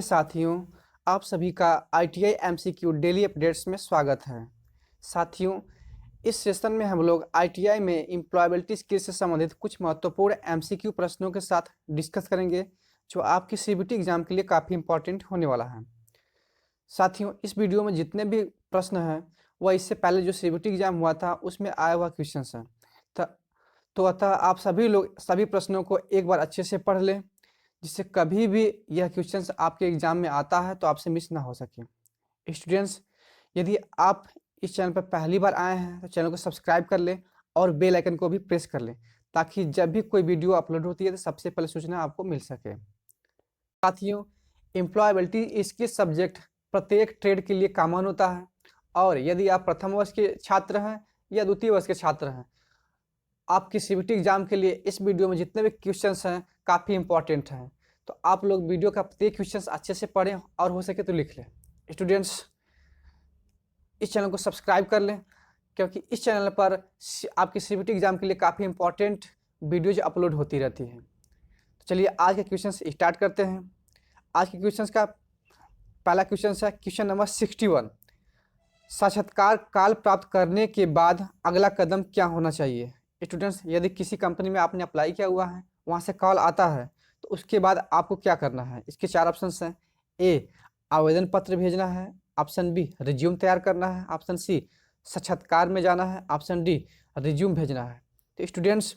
प्रिय साथियों, आप सभी का ITI MCQ डेली अपडेट्स में स्वागत है। साथियों, इस सेशन में हम लोग ITI में एम्प्लॉयबिलिटी स्किल से संबंधित कुछ महत्वपूर्ण MCQ प्रश्नों के साथ डिस्कस करेंगे, जो आपकी CBT एग्जाम के लिए काफ़ी इंपॉर्टेंट होने वाला है। साथियों, इस वीडियो में जितने भी प्रश्न हैं, वह इससे पहले जो CBT एग्जाम हुआ था उसमें आया हुआ क्वेश्चन है। तो अतः आप सभी लोग सभी प्रश्नों को एक बार अच्छे से पढ़ लें, जिससे कभी भी यह क्वेश्चंस आपके एग्जाम में आता है तो आपसे मिस ना हो सके। स्टूडेंट्स, यदि आप इस चैनल पर पहली बार आए हैं तो चैनल को सब्सक्राइब कर लें और बेल आइकन को भी प्रेस कर लें, ताकि जब भी कोई वीडियो अपलोड होती है तो सबसे पहले सूचना आपको मिल सके। साथियों, एम्प्लॉयबिलिटी इसके सब्जेक्ट प्रत्येक ट्रेड के लिए कॉमन होता है, और यदि आप प्रथम वर्ष के छात्र हैं या द्वितीय वर्ष के छात्र हैं, आपकी CBT एग्जाम के लिए इस वीडियो में जितने भी क्वेश्चंस हैं काफ़ी इंपॉर्टेंट हैं। तो आप लोग वीडियो का प्रत्येक क्वेश्चंस अच्छे से पढ़ें और हो सके तो लिख लें। स्टूडेंट्स, इस चैनल को सब्सक्राइब कर लें, क्योंकि इस चैनल पर आपकी CBT एग्जाम के लिए काफ़ी इंपॉर्टेंट वीडियोज अपलोड होती रहती हैं। तो चलिए आज के क्वेश्चन स्टार्ट करते हैं। आज के क्वेश्चन का पहला क्वेश्चन है क्वेश्चन नंबर 61। साक्षात्कार काल प्राप्त करने के बाद अगला कदम क्या होना चाहिए? स्टूडेंट्स, यदि किसी कंपनी में आपने अप्लाई किया हुआ है, वहाँ से कॉल आता है, तो उसके बाद आपको क्या करना है? इसके 4 ऑप्शंस हैं। ए, आवेदन पत्र भेजना है। ऑप्शन बी, रिज्यूम तैयार करना है। ऑप्शन सी, साक्षात्कार में जाना है। ऑप्शन डी, रिज्यूम भेजना है। तो स्टूडेंट्स,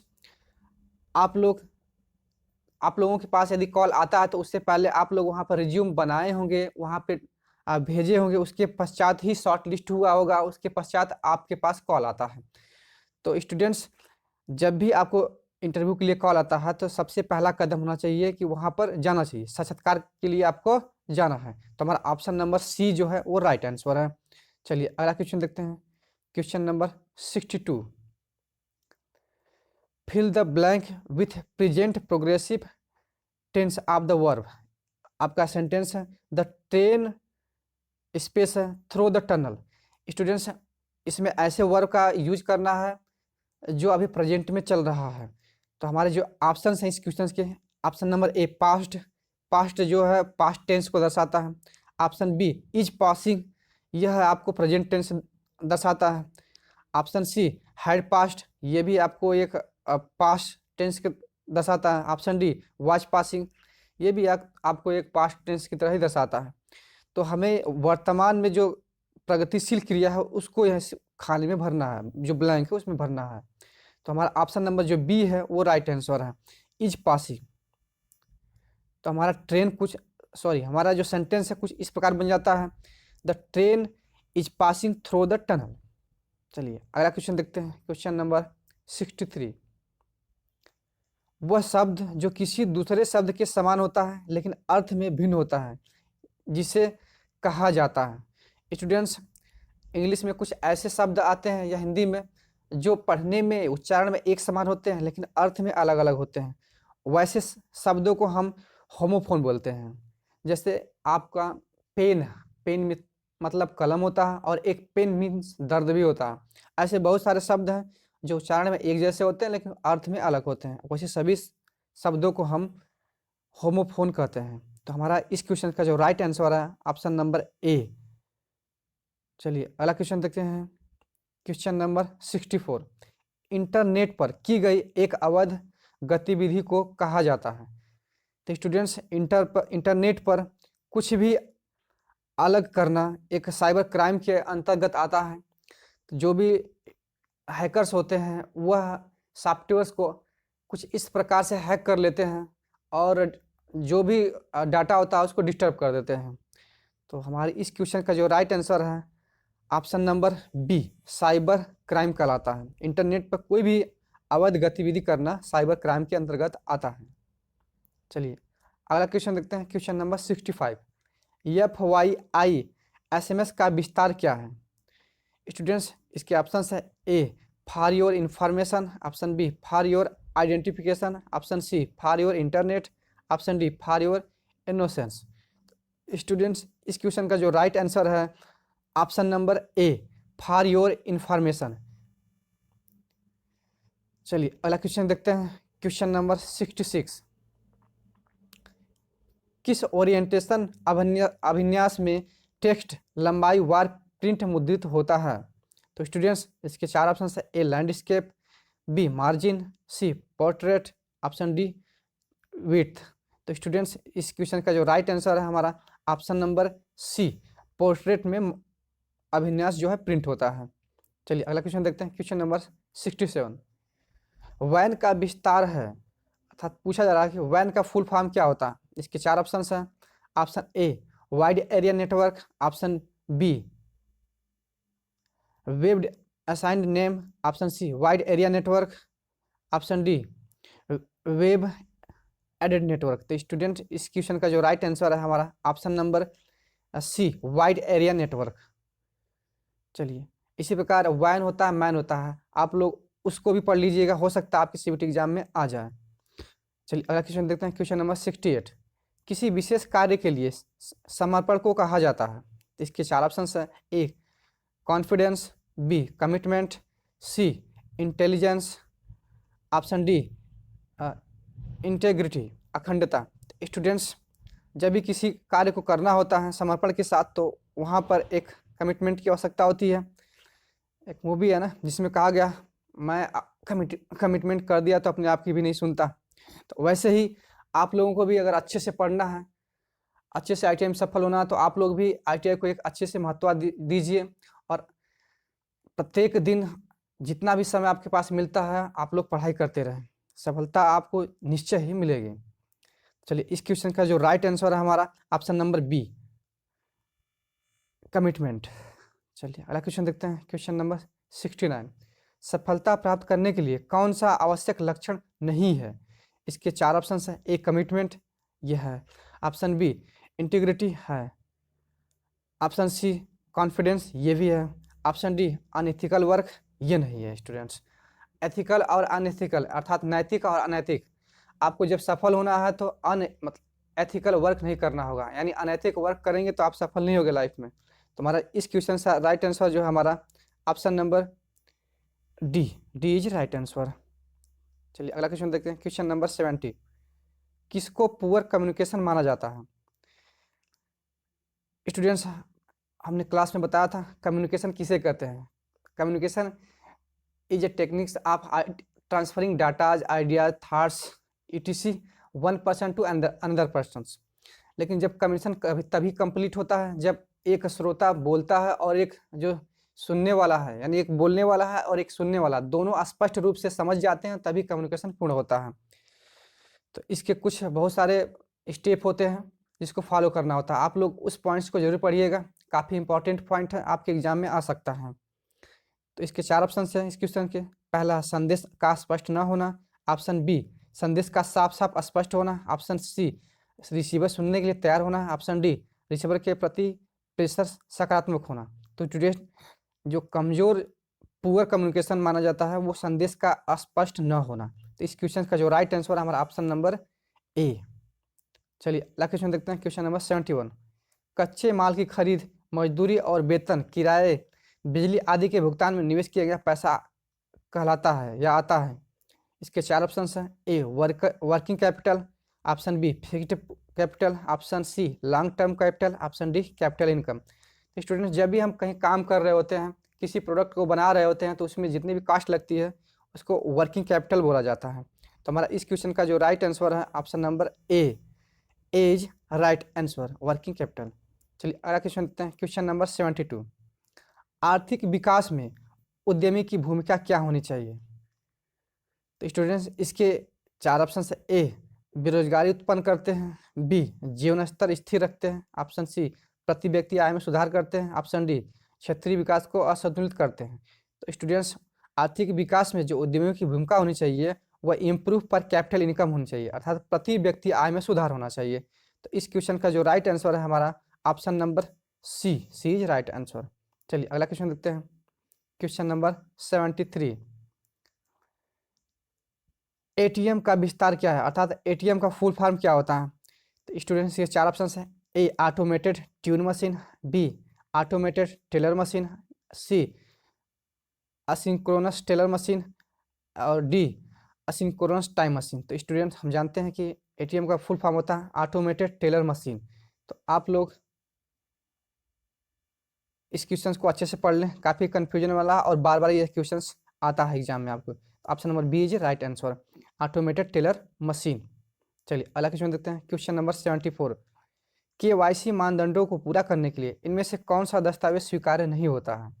आप लोगों के पास यदि कॉल आता है तो उससे पहले आप लोग वहाँ पर रिज्यूम बनाए होंगे, वहाँ पे भेजे होंगे, उसके पश्चात ही शॉर्ट लिस्ट हुआ होगा, उसके पश्चात आपके पास कॉल आता है। तो स्टूडेंट्स, जब भी आपको इंटरव्यू के लिए कॉल आता है तो सबसे पहला कदम होना चाहिए कि वहाँ पर जाना चाहिए, साक्षात्कार के लिए आपको जाना है। तो हमारा ऑप्शन नंबर सी जो है वो राइट आंसर है। चलिए अगला क्वेश्चन देखते हैं। Question number 62। Fill the blank with present progressive tense of the verb. आपका सेंटेंस है द ट्रेन स्पेस है थ्रो द टनल। स्टूडेंट्स, इसमें ऐसे वर्ब का यूज करना है जो अभी प्रेजेंट में चल रहा है। तो हमारे जो ऑप्शन हैं इस क्वेश्चन के, ऑप्शन नंबर ए पास्ट, पास्ट जो है पास्ट टेंस को दर्शाता है। ऑप्शन बी इज पासिंग, यह आपको प्रेजेंट टेंस दर्शाता है। ऑप्शन सी हैड पास्ट, ये भी आपको एक पास्ट टेंस के दर्शाता है। ऑप्शन डी वाज पासिंग, ये भी आपको एक पास्ट टेंस की तरह ही दर्शाता है। तो हमें वर्तमान में जो प्रगतिशील क्रिया है उसको यह खाली में भरना है, जो ब्लैंक है उसमें भरना है। तो हमारा ऑप्शन नंबर जो बी है वो राइट आंसर है, इज पासिंग। तो हमारा जो सेंटेंस है कुछ इस प्रकार बन जाता है, the train is passing through the tunnel. चलिए अगला क्वेश्चन देखते हैं। Question number 63। वह शब्द जो किसी दूसरे शब्द के समान होता है लेकिन अर्थ में भिन्न होता है, जिसे कहा जाता है। स्टूडेंट्स, इंग्लिश में कुछ ऐसे शब्द आते हैं या हिंदी में जो पढ़ने में उच्चारण में एक समान होते हैं लेकिन अर्थ में अलग अलग होते हैं। वैसे शब्दों को हम होमोफोन बोलते हैं। जैसे आपका पेन, पेन में मतलब कलम होता है, और एक पेन मीन्स दर्द भी होता है। ऐसे बहुत सारे शब्द हैं जो उच्चारण में एक जैसे होते हैं लेकिन अर्थ में अलग होते हैं। वैसे सभी शब्दों को हम होमोफोन कहते हैं। तो हमारा इस क्वेश्चन का जो राइट आंसर है ऑप्शन नंबर ए। चलिए अगला क्वेश्चन देखते हैं। Question number 64। इंटरनेट पर की गई एक अवैध गतिविधि को कहा जाता है। तो स्टूडेंट्स, इंटरनेट पर कुछ भी अलग करना एक साइबर क्राइम के अंतर्गत आता है। तो जो भी हैकर्स होते हैं वह सॉफ्टवेयर्स को कुछ इस प्रकार से हैक कर लेते हैं और जो भी डाटा होता है उसको डिस्टर्ब कर देते हैं। तो हमारे इस क्वेश्चन का जो राइट आंसर है option number B, cyber crime कहलाता है। इंटरनेट पर कोई भी अवैध गतिविधि करना साइबर क्राइम के अंतर्गत आता है। चलिए अगला क्वेश्चन देखते हैं। Question number 65। FYI SMS का विस्तार क्या है? स्टूडेंट्स, इसके ऑप्शन है A for your information, option B for your identification, option C for your internet, option D for your innocence. Students, इस क्वेश्चन का जो राइट आंसर है option number A for your information. चलिए अगला question देखते हैं। Question number 66। किस orientation अभिन्यास में टेक्स्ट लंबाई वार प्रिंट मुद्रित होता है? तो स्टूडेंट्स इसके चार ऑप्शन है। ए लैंडस्केप, बी मार्जिन, सी पोर्ट्रेट, ऑप्शन डी विड्थ। तो स्टूडेंट्स इस क्वेश्चन का जो राइट आंसर है हमारा ऑप्शन नंबर सी, पोर्ट्रेट में अभिन्यास जो है प्रिंट होता है। चलिए अगला क्वेश्चन देखते हैं। क्वेश्चन नंबर 67, वैन का विस्तार है, अर्थात पूछा जा रहा है कि वैन का फुल फॉर्म क्या होता है। इसके चार ऑप्शन हैं। Option A wide area network, option B webbed assigned name, option C wide area network, option D web aided network. तो स्टूडेंट इस क्वेश्चन का जो राइट आंसर है हमारा option number C wide area network. चलिए इसी प्रकार वैन होता है, मैन होता है, आप लोग उसको भी पढ़ लीजिएगा, हो सकता है आपके सीबीटी एग्जाम में आ जाए। चलिए अगला क्वेश्चन देखते हैं। क्वेश्चन नंबर 68, किसी विशेष कार्य के लिए समर्पण को कहा जाता है। इसके चार ऑप्शन है। ए कॉन्फिडेंस, बी कमिटमेंट, सी इंटेलिजेंस, ऑप्शन डी इंटेग्रिटी अखंडता। स्टूडेंट्स जब भी किसी कार्य को करना होता है समर्पण के साथ तो वहाँ पर एक कमिटमेंट की आवश्यकता होती है। एक मूवी है ना जिसमें कहा गया मैं कमिटमेंट कर दिया तो अपने आप की भी नहीं सुनता। तो वैसे ही आप लोगों को भी अगर अच्छे से पढ़ना है, अच्छे से आईटीआई में सफल होना है, तो आप लोग भी आईटीआई को एक अच्छे से महत्व दीजिए और प्रत्येक दिन जितना भी समय आपके पास मिलता है आप लोग पढ़ाई करते रहें, सफलता आपको निश्चय ही मिलेगी। चलिए इस क्वेश्चन का जो राइट आंसर है हमारा ऑप्शन नंबर बी कमिटमेंट। चलिए अगला क्वेश्चन देखते हैं। क्वेश्चन नंबर 69, सफलता प्राप्त करने के लिए कौन सा आवश्यक लक्षण नहीं है। इसके चार ऑप्शन है। ए कमिटमेंट, यह है। ऑप्शन बी इंटीग्रिटी है। ऑप्शन सी कॉन्फिडेंस, ये भी है। ऑप्शन डी अनएथिकल वर्क, ये नहीं है। स्टूडेंट्स एथिकल और अनएथिकल अर्थात नैतिक और अनैतिक, आपको जब सफल होना है तो एथिकल वर्क नहीं करना होगा, यानी अनैतिक वर्क करेंगे तो आप सफल नहीं होगे लाइफ में। तो हमारा इस क्वेश्चन का राइट आंसर जो है हमारा option number D is right answer. चलिए अगला क्वेश्चन देखते हैं। क्वेश्चन नंबर 70, किसको पुअर कम्युनिकेशन माना जाता है। स्टूडेंट्स हमने क्लास में बताया था कम्युनिकेशन किसे कहते हैं। Communication is a techniques of transferring datas, ideas, thoughts etc one person to another person. लेकिन जब कम्युनिकेशन तभी कंप्लीट होता है जब एक श्रोता बोलता है और एक जो सुनने वाला है, यानी एक बोलने वाला है और एक सुनने वाला, दोनों स्पष्ट रूप से समझ जाते हैं, तभी कम्युनिकेशन पूर्ण होता है। तो इसके कुछ बहुत सारे स्टेप होते हैं जिसको फॉलो करना होता है। आप लोग उस पॉइंट्स को जरूर पढ़िएगा, काफ़ी इंपॉर्टेंट पॉइंट है, आपके एग्जाम में आ सकता है। तो इसके चार ऑप्शन हैं इस क्वेश्चन के। पहला संदेश का स्पष्ट न होना, ऑप्शन बी संदेश का साफ साफ स्पष्ट होना, ऑप्शन सी रिसीवर सुनने के लिए तैयार होना, ऑप्शन डी रिसीवर के प्रति प्रेशर सकारात्मक होना। तो स्टूडेंट जो कमजोर पुअर कम्युनिकेशन माना जाता है वो संदेश का स्पष्ट न होना। तो इस क्वेश्चन का जो राइट आंसर है हमारा ऑप्शन नंबर ए। चलिए अगला क्वेश्चन देखते हैं। क्वेश्चन नंबर 71, कच्चे माल की खरीद, मजदूरी और वेतन, किराए, बिजली आदि के भुगतान में निवेश किया गया पैसा कहलाता है या आता है। इसके चार ऑप्शन हैं। A working capital, option B fixed capital, option C long term capital, option D capital income. तो स्टूडेंट्स जब भी हम कहीं काम कर रहे होते हैं, किसी प्रोडक्ट को बना रहे होते हैं, तो उसमें जितनी भी कॉस्ट लगती है उसको वर्किंग कैपिटल बोला जाता है। तो हमारा इस क्वेश्चन का जो राइट आंसर है option number A is right answer, working capital. चलिए अगला क्वेश्चन देखते हैं। क्वेश्चन नंबर 72, आर्थिक विकास में उद्यमी की भूमिका क्या होनी चाहिए। तो स्टूडेंट्स इसके चार ऑप्शन है। ए बेरोजगारी उत्पन्न करते हैं, बी जीवन स्तर स्थिर रखते हैं, ऑप्शन सी प्रति व्यक्ति आय में सुधार करते हैं, ऑप्शन डी क्षेत्रीय विकास को असंतुलित करते हैं। तो स्टूडेंट्स आर्थिक विकास में जो उद्यमियों की भूमिका होनी चाहिए वह इम्प्रूव पर कैपिटल इनकम होनी चाहिए, अर्थात प्रति व्यक्ति आय में सुधार होना चाहिए। तो इस क्वेश्चन का जो राइट आंसर है हमारा option number C is right answer. चलिए अगला क्वेश्चन देखते हैं। क्वेश्चन नंबर 73, एटीएम का विस्तार क्या है, अर्थात एटीएम का फुल फॉर्म क्या होता है। तो स्टूडेंट्स ये चार ऑप्शन है। A automated tune machine, B automated teller machine, C asynchronous teller machine और डी असिंक्रोनस टाइम मशीन। तो स्टूडेंट हम जानते हैं कि एटीएम का फुल फॉर्म होता है ऑटोमेटेड टेलर मशीन। तो आप लोग इस क्वेश्चन को अच्छे से पढ़ लें, काफ़ी कन्फ्यूजन वाला और बार बार ये क्वेश्चन आता है एग्जाम में आपको। Option number B is right answer, automated teller machine. चलिए अगला क्वेश्चन देखते हैं, क्वेश्चन नंबर 74। KYC मानदंडों को पूरा करने के लिए इनमें से कौन सा दस्तावेज स्वीकार्य नहीं होता है?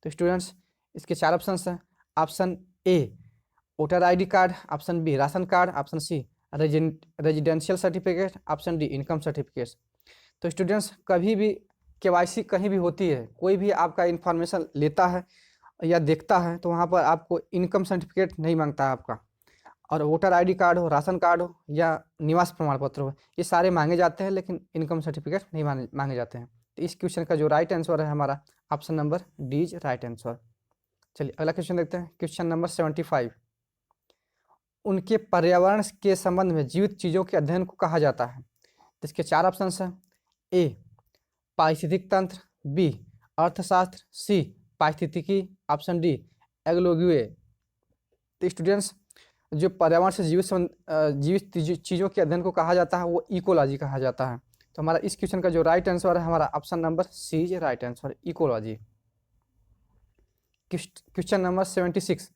तो स्टूडेंट्स इसके 4 ऑप्शन हैं। Option A voter ID card, option B ration card, option C residential certificate, option D income certificate. तो स्टूडेंट्स कभी भी KYC कहीं भी होती है, कोई भी आपका इन्फॉर्मेशन लेता है या देखता है तो वहाँ पर आपको इनकम सर्टिफिकेट नहीं मांगता है आपका, और वोटर ID कार्ड हो, राशन कार्ड हो या निवास प्रमाण पत्र हो, ये सारे मांगे जाते हैं, लेकिन इनकम सर्टिफिकेट नहीं मांगे जाते हैं। तो इस क्वेश्चन का जो राइट आंसर है हमारा option number D is right answer. चलिए अगला क्वेश्चन देखते हैं, क्वेश्चन नंबर 75। उनके पर्यावरण के संबंध में जीवित चीज़ों के अध्ययन को कहा जाता है? तो इसके 4 ऑप्शन हैं। ए पारिस्थितिक तंत्र, बी अर्थशास्त्र, सी पारिस्थितिकी, ऑप्शन डी एग्लोग्युए। तो स्टूडेंट्स जो पर्यावरण से जीवित चीज़ों के अध्ययन को कहा जाता है वो इकोलॉजी कहा जाता है। तो हमारा इस क्वेश्चन का जो राइट आंसर है हमारा option number C is right answer, ecology. Question number 76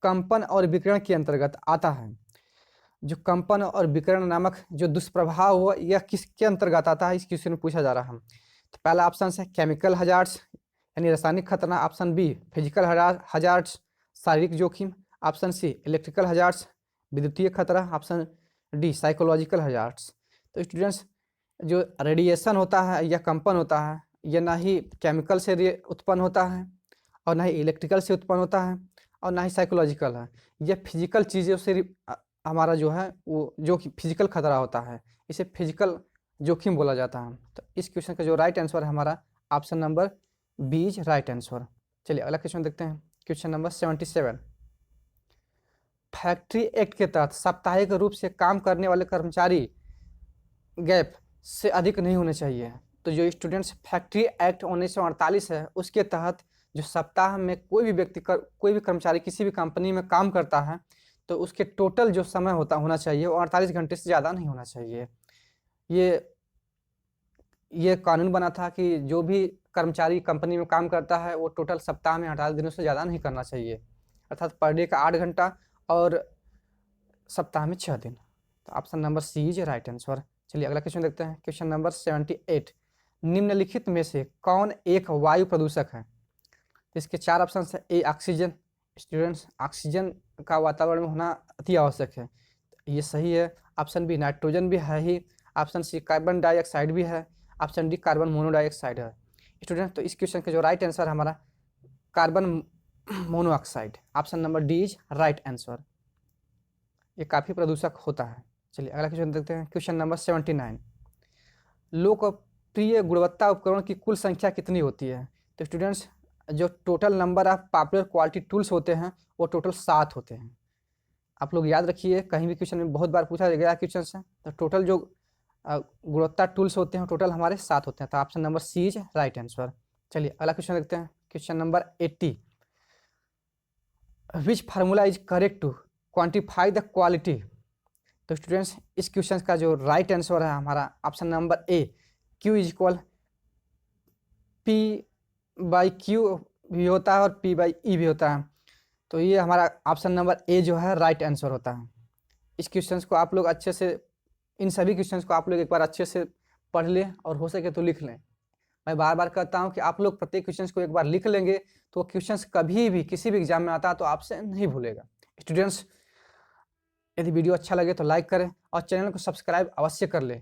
कंपन और विकिरण के अंतर्गत आता है। जो कंपन और विकिरण नामक जो दुष्प्रभाव हुआ यह किसके अंतर्गत आता है, इस क्वेश्चन में पूछा जा रहा है। तो पहला ऑप्शन है केमिकल हजार्ड्स यानी रासायनिक खतरा, ऑप्शन बी फिजिकल हजार्ड्स शारीरिक जोखिम, ऑप्शन सी इलेक्ट्रिकल हजार्ड्स विद्युतीय खतरा, ऑप्शन डी साइकोलॉजिकल हजार्ड्स। तो स्टूडेंट्स जो रेडिएशन होता है या कंपन होता है यह ना ही केमिकल से उत्पन्न होता है और ना ही इलेक्ट्रिकल से उत्पन्न होता है और ना ही साइकोलॉजिकल है, यह फिजिकल चीज़ों से हमारा जो है वो जो फिजिकल खतरा होता है, इसे फिजिकल जोखिम बोला जाता है। तो इस क्वेश्चन का जो राइट आंसर है हमारा option number B is right answer. चलिए अगला क्वेश्चन देखते हैं, क्वेश्चन नंबर 77। फैक्ट्री एक्ट के तहत साप्ताहिक रूप से काम करने वाले कर्मचारी गैप से अधिक नहीं होने चाहिए। तो जो स्टूडेंट्स फैक्ट्री एक्ट 1948 है उसके तहत जो सप्ताह में कोई भी व्यक्ति कोई भी कर्मचारी किसी भी कंपनी में काम करता है तो उसके टोटल जो समय होना चाहिए वो 48 घंटे से ज़्यादा नहीं होना चाहिए। ये कानून बना था कि जो भी कर्मचारी कंपनी में काम करता है वो टोटल सप्ताह में 48 दिनों से ज़्यादा नहीं करना चाहिए, अर्थात पर डे का 8 घंटा और सप्ताह में 6 दिन। तो option number C is right answer. चलिए अगला क्वेश्चन देखते हैं, क्वेश्चन नंबर 78। निम्नलिखित में से कौन एक वायु प्रदूषक है? इसके 4 ऑप्शन है। ए ऑक्सीजन, स्टूडेंट्स ऑक्सीजन का वातावरण में होना अति आवश्यक है, ये सही है। ऑप्शन बी नाइट्रोजन भी है ही, ऑप्शन सी कार्बन डाइऑक्साइड भी है, ऑप्शन डी कार्बन मोनोडाइऑक्साइड है। स्टूडेंट तो इस क्वेश्चन का जो राइट आंसर हमारा carbon monoxide, option number D is right answer, ये काफ़ी प्रदूषक होता है। चलिए अगला क्वेश्चन देखते हैं, क्वेश्चन नंबर 79। लोकप्रिय गुणवत्ता उपकरण की कुल संख्या कितनी होती है? तो स्टूडेंट्स जो total number of popular quality tools होते हैं वो टोटल 7 होते हैं। आप लोग याद रखिए, कहीं भी क्वेश्चन में बहुत बार पूछा गया क्वेश्चन से, तो टोटल जो गुणवत्ता टूल्स होते हैं टोटल हमारे 7 होते हैं। तो option number C is right answer. चलिए अगला क्वेश्चन देखते हैं, question number 80। Which formula is correct to quantify the quality? तो स्टूडेंट्स इस क्वेश्चन का जो राइट आंसर है हमारा option number A Q is equal P/Q भी होता है और P/E भी होता है। तो ये हमारा ऑप्शन नंबर ए जो है राइट आंसर होता है। इस क्वेश्चन को आप लोग अच्छे से, इन सभी क्वेश्चंस को आप लोग एक बार अच्छे से पढ़ लें और हो सके तो लिख लें। मैं बार बार कहता हूं कि आप लोग प्रत्येक क्वेश्चंस को एक बार लिख लेंगे तो क्वेश्चंस कभी भी किसी भी एग्जाम में आता है तो आपसे नहीं भूलेगा। स्टूडेंट्स यदि वीडियो अच्छा लगे तो लाइक करें और चैनल को सब्सक्राइब अवश्य कर लें।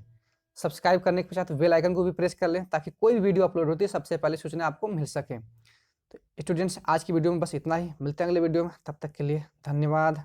सब्सक्राइब करने के पश्चात बेल आइकन को भी प्रेस कर लें ताकि कोई भी वीडियो अपलोड होती है सबसे पहले सूचना आपको मिल सके। तो स्टूडेंट्स आज की वीडियो में बस इतना ही, मिलते हैं अगले वीडियो में, तब तक के लिए धन्यवाद।